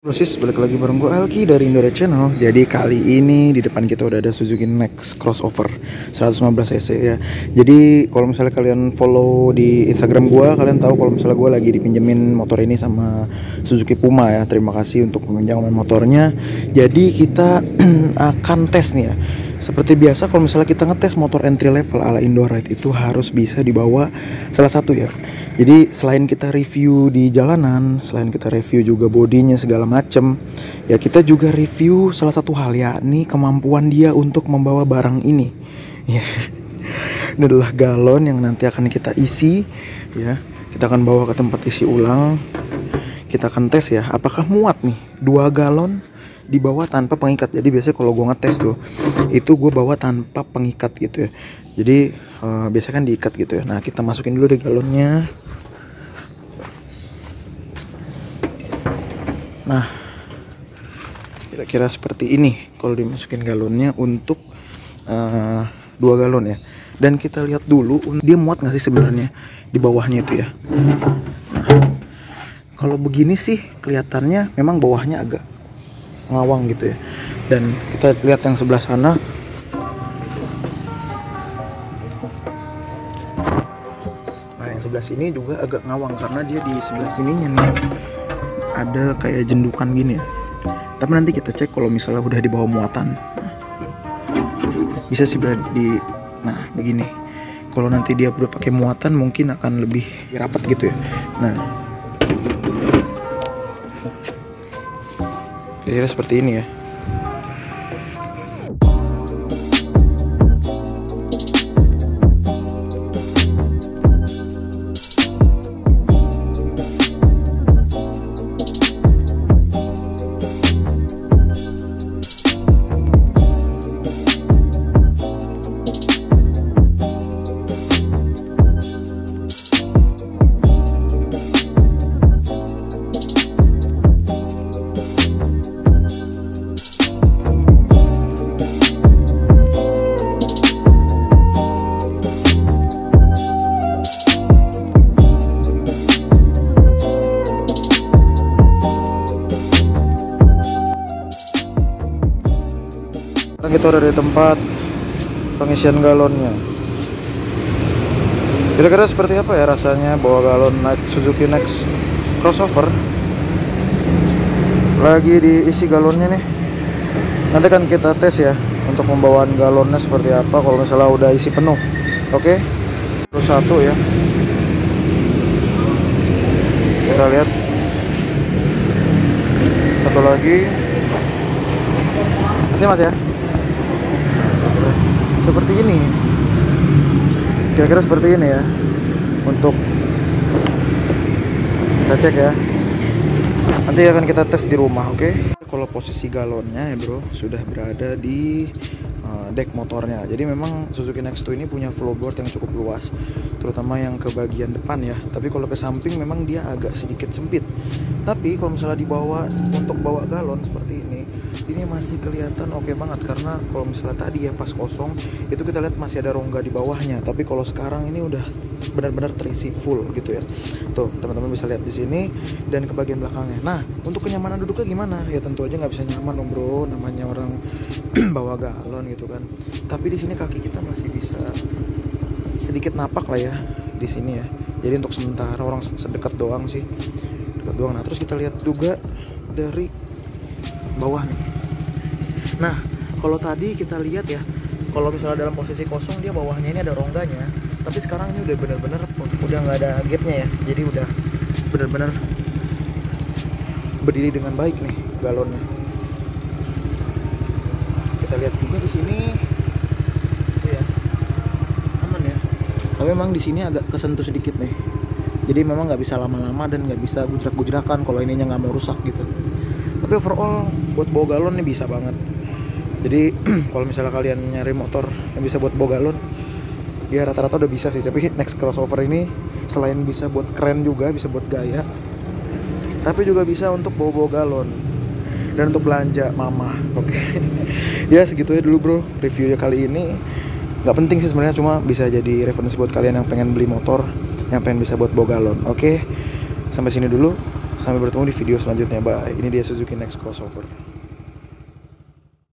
Proses balik lagi bareng gue Alki dari Indora Channel. Jadi kali ini di depan kita udah ada Suzuki Next Crossover 115 cc ya. Jadi kalau misalnya kalian follow di Instagram gue, kalian tahu kalau misalnya gue lagi dipinjemin motor ini sama Suzuki Puma ya. Terima kasih untuk meminjam motornya. Jadi kita akan tes nih ya. Seperti biasa kalau misalnya kita ngetes motor entry level ala Indoride itu harus bisa dibawa salah satu ya. Jadi selain kita review di jalanan, selain kita review juga bodinya segala macem, ya kita juga review salah satu hal, yakni kemampuan dia untuk membawa barang ini. Ya. Ini adalah galon yang nanti akan kita isi ya. Kita akan bawa ke tempat isi ulang. Kita akan tes ya, apakah muat nih 2 galon dibawa tanpa pengikat. Jadi biasanya kalau gue ngetes tuh, itu gue bawa tanpa pengikat gitu ya. Jadi biasanya kan diikat gitu ya. Nah kita masukin dulu deh galonnya. Nah kira-kira seperti ini kalau dimasukin galonnya untuk 2 galon ya. Dan kita lihat dulu dia muat nggak sih sebenarnya di bawahnya itu ya. Nah kalau begini sih kelihatannya memang bawahnya agak ngawang gitu ya. Dan kita lihat yang sebelah sana. Nah yang sebelah sini juga agak ngawang karena dia di sebelah sininya nih ada kayak jendukan gini ya. Tapi nanti kita cek kalau misalnya udah di bawah muatan. Nah, bisa sih di begini. Kalau nanti dia udah pakai muatan mungkin akan lebih rapat gitu ya. Nah kira-kira seperti ini ya. Sekarang kita udah di tempat pengisian galonnya. Kira-kira seperti apa ya rasanya bawa galon Suzuki Next Crossover. Lagi diisi galonnya nih. Nanti kan kita tes ya untuk pembawaan galonnya seperti apa kalau misalnya udah isi penuh. Oke. Terus satu ya. Kita lihat. Satu lagi. Masih mas ya. Seperti ini, kira-kira seperti ini ya untuk kita cek ya. Nanti akan kita tes di rumah, oke? Kalau posisi galonnya ya bro sudah berada di deck motornya. Jadi memang Suzuki Next ini punya flowboard yang cukup luas, terutama yang ke bagian depan ya. Tapi kalau ke samping memang dia agak sedikit sempit. Tapi kalau misalnya dibawa untuk bawa galon seperti ini masih kelihatan oke banget, karena kalau misalnya tadi ya pas kosong itu kita lihat masih ada rongga di bawahnya. Tapi kalau sekarang ini udah benar-benar terisi full gitu ya. Tuh teman-teman bisa lihat di sini dan ke bagian belakangnya. Nah untuk kenyamanan duduknya gimana? Ya tentu aja nggak bisa nyaman dong bro, namanya orang bawa galon gitu kan. Tapi di sini kaki kita masih bisa sedikit napak lah ya di sini ya. Jadi untuk sementara orang sedekat doang sih, dekat doang. Nah terus kita lihat juga dari bawah nih. Nah kalau tadi kita lihat ya, kalau misalnya dalam posisi kosong dia bawahnya ini ada rongganya. Tapi sekarang ini udah bener-bener udah nggak ada gapnya ya. Jadi udah bener-bener berdiri dengan baik nih galonnya. Kita lihat juga di sini, itu ya, aman ya. Tapi memang di sini agak kesentuh sedikit nih. Jadi memang nggak bisa lama-lama dan nggak bisa gujrak-gujrakan kalau ininya nggak mau rusak gitu. Tapi overall buat bawa galon nih bisa banget. Jadi kalau misalnya kalian nyari motor yang bisa buat bawa galon, ya rata-rata udah bisa sih. Tapi Next Crossover ini selain bisa buat keren juga, bisa buat gaya, tapi juga bisa untuk bawa-bawa galon dan untuk belanja mama. Oke. Ya segitu ya dulu bro reviewnya kali ini. Nggak penting sih sebenarnya, cuma bisa jadi referensi buat kalian yang pengen beli motor, yang pengen bisa buat bawa galon. Oke. Sampai sini dulu. Sampai bertemu di video selanjutnya. Bye. Ini dia Suzuki Next Crossover.